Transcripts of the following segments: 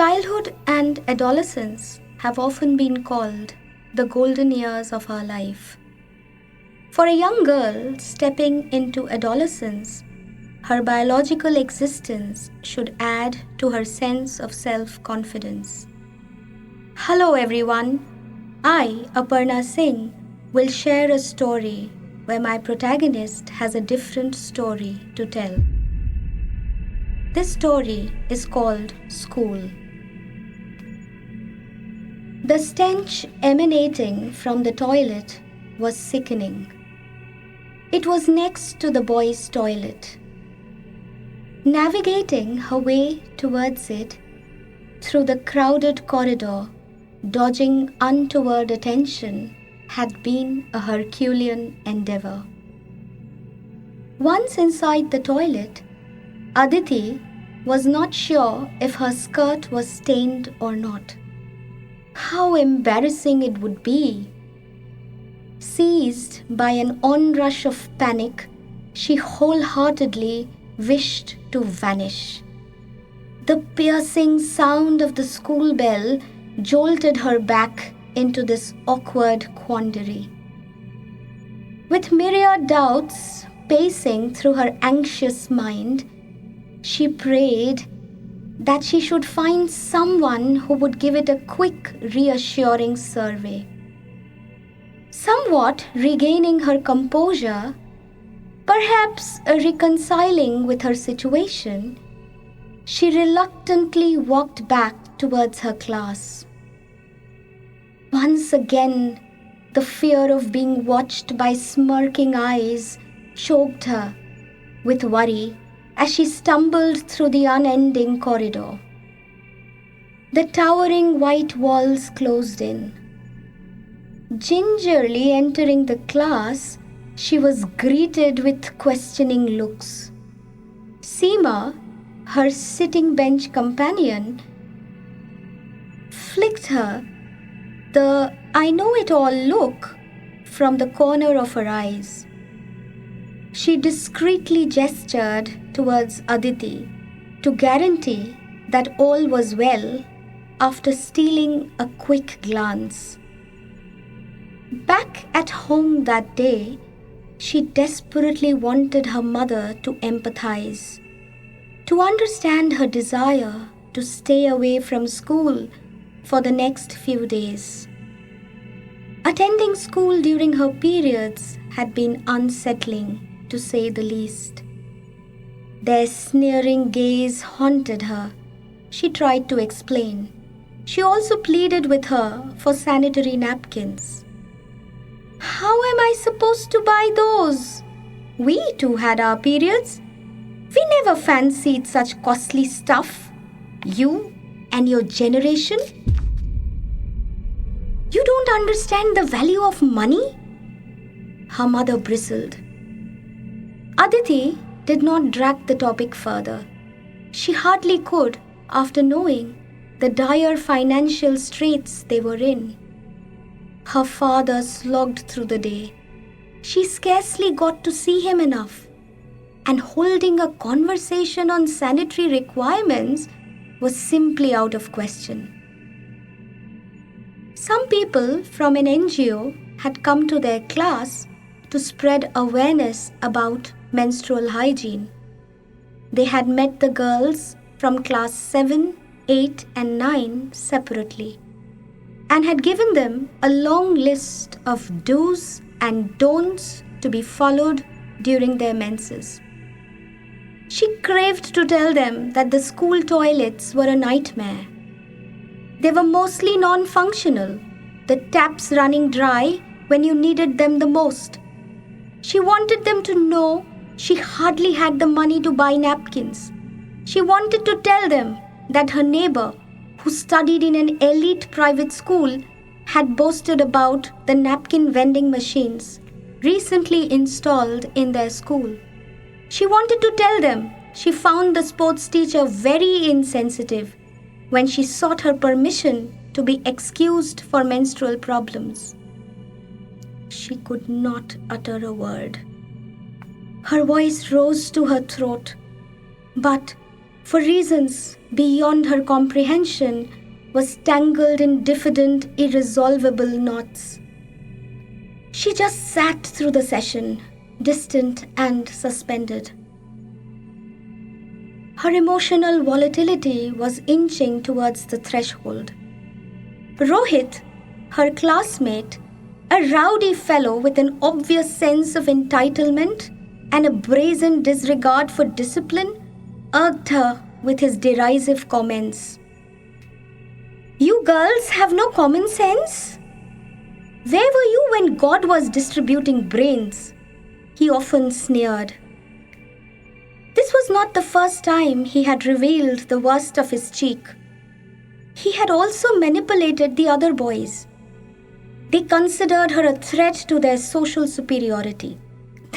Childhood and adolescence have often been called the golden years of our life. For a young girl stepping into adolescence, her biological existence should add to her sense of self-confidence. Hello everyone, I, Aparna Singh, will share a story where my protagonist has a different story to tell. This story is called School. The stench emanating from the toilet was sickening. It was next to the boys' toilet. Navigating her way towards it through the crowded corridor, dodging untoward attention, had been a Herculean endeavor. Once inside the toilet, Aditi was not sure if her skirt was stained or not. How embarrassing it would be! Seized by an onrush of panic, she wholeheartedly wished to vanish. The piercing sound of the school bell jolted her back into this awkward quandary. With myriad doubts pacing through her anxious mind, she prayed that she should find someone who would give it a quick, reassuring survey. Somewhat regaining her composure, perhaps reconciling with her situation, she reluctantly walked back towards her class. Once again, the fear of being watched by smirking eyes choked her with worry as she stumbled through the unending corridor. The towering white walls closed in. Gingerly entering the class, she was greeted with questioning looks. Seema, her sitting bench companion, flicked her the "I know it all" look from the corner of her eyes. She discreetly gestured towards Aditi to guarantee that all was well after stealing a quick glance. Back at home that day, she desperately wanted her mother to empathize, to understand her desire to stay away from school for the next few days. Attending school during her periods had been unsettling, to say the least. Their sneering gaze haunted her. She tried to explain. She also pleaded with her for sanitary napkins. How am I supposed to buy those? We too had our periods. We never fancied such costly stuff. You and your generation? You don't understand the value of money? Her mother bristled. Aditi did not drag the topic further. She hardly could after knowing the dire financial straits they were in. Her father slogged through the day. She scarcely got to see him enough, and holding a conversation on sanitary requirements was simply out of question. Some people from an NGO had come to their class to spread awareness about menstrual hygiene. They had met the girls from class 7, 8 and 9 separately and had given them a long list of do's and don'ts to be followed during their menses. She craved to tell them that the school toilets were a nightmare. They were mostly non-functional, the taps running dry when you needed them the most. She wanted them to know she hardly had the money to buy napkins. She wanted to tell them that her neighbor, who studied in an elite private school, had boasted about the napkin vending machines recently installed in their school. She wanted to tell them she found the sports teacher very insensitive when she sought her permission to be excused for menstrual problems. She could not utter a word. Her voice rose to her throat, but for reasons beyond her comprehension, was tangled in diffident, irresolvable knots. She just sat through the session, distant and suspended. Her emotional volatility was inching towards the threshold. Rohit, her classmate, a rowdy fellow with an obvious sense of entitlement and a brazen disregard for discipline, irked her with his derisive comments. "You girls have no common sense? Where were you when God was distributing brains?" he often sneered. This was not the first time he had revealed the worst of his cheek. He had also manipulated the other boys. They considered her a threat to their social superiority,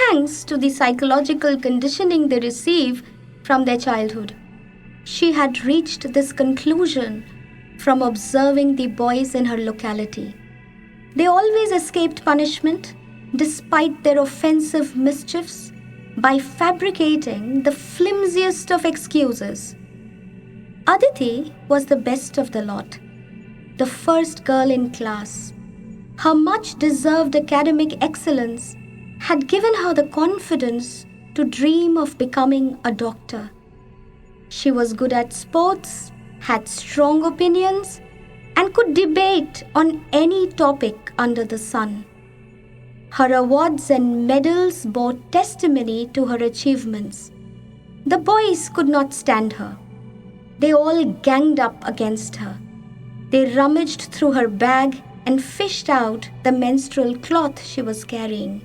thanks to the psychological conditioning they receive from their childhood. She had reached this conclusion from observing the boys in her locality. They always escaped punishment, despite their offensive mischiefs, by fabricating the flimsiest of excuses. Aditi was the best of the lot, the first girl in class. Her much-deserved academic excellence had given her the confidence to dream of becoming a doctor. She was good at sports, had strong opinions, and could debate on any topic under the sun. Her awards and medals bore testimony to her achievements. The boys could not stand her. They all ganged up against her. They rummaged through her bag and fished out the menstrual cloth she was carrying.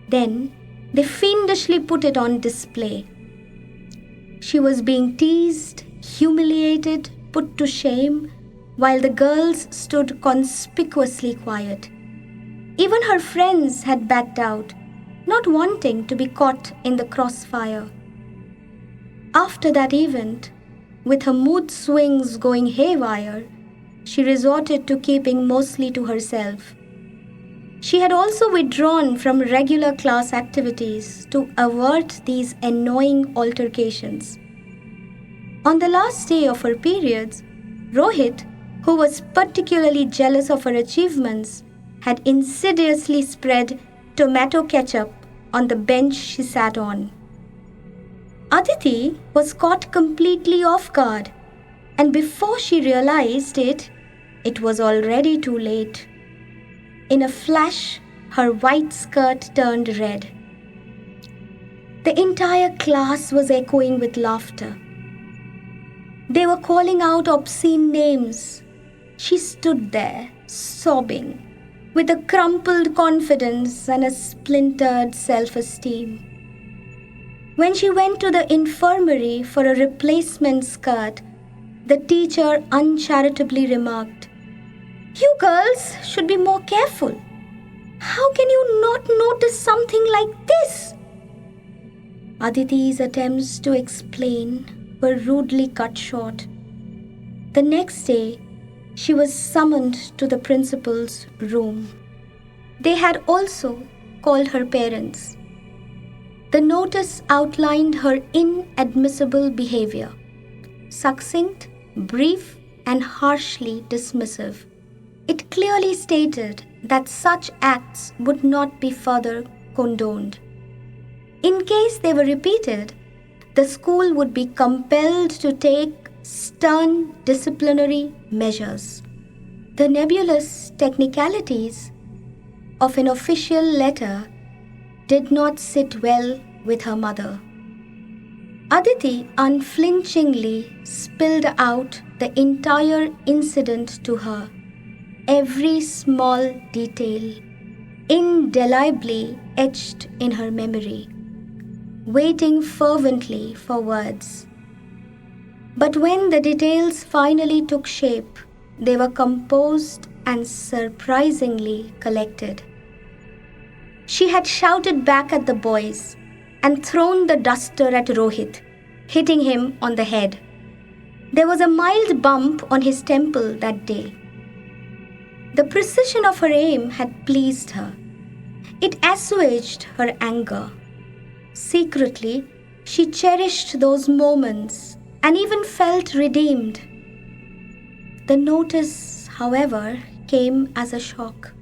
Then they fiendishly put it on display. She was being teased, humiliated, put to shame, while the girls stood conspicuously quiet. Even her friends had backed out, not wanting to be caught in the crossfire. After that event, with her mood swings going haywire, she resorted to keeping mostly to herself. She had also withdrawn from regular class activities to avert these annoying altercations. On the last day of her periods, Rohit, who was particularly jealous of her achievements, had insidiously spread tomato ketchup on the bench she sat on. Aditi was caught completely off guard, and before she realized it, it was already too late. In a flash, her white skirt turned red. The entire class was echoing with laughter. They were calling out obscene names. She stood there, sobbing, with a crumpled confidence and a splintered self-esteem. When she went to the infirmary for a replacement skirt, the teacher uncharitably remarked, "You girls should be more careful. How can you not notice something like this?" Aditi's attempts to explain were rudely cut short. The next day, she was summoned to the principal's room. They had also called her parents. The notice outlined her inadmissible behavior, succinct, brief, and harshly dismissive. It clearly stated that such acts would not be further condoned. In case they were repeated, the school would be compelled to take stern disciplinary measures. The nebulous technicalities of an official letter did not sit well with her mother. Aditi unflinchingly spilled out the entire incident to her, every small detail indelibly etched in her memory, waiting fervently for words. But when the details finally took shape, they were composed and surprisingly collected. She had shouted back at the boys and thrown the duster at Rohit, hitting him on the head. There was a mild bump on his temple that day. The precision of her aim had pleased her. It assuaged her anger. Secretly, she cherished those moments and even felt redeemed. The notice, however, came as a shock.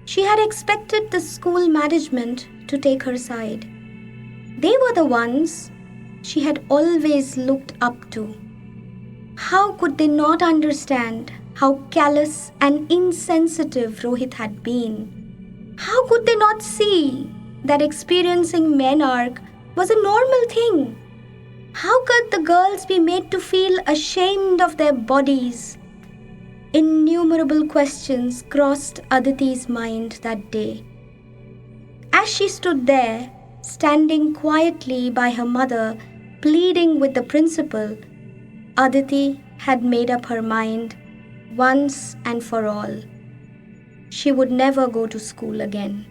She had expected the school management to take her side. They were the ones she had always looked up to. How could they not understand how callous and insensitive Rohit had been? How could they not see that experiencing menarche was a normal thing? How could the girls be made to feel ashamed of their bodies? Innumerable questions crossed Aditi's mind that day. As she stood there, standing quietly by her mother, pleading with the principal, Aditi had made up her mind once and for all. She would never go to school again.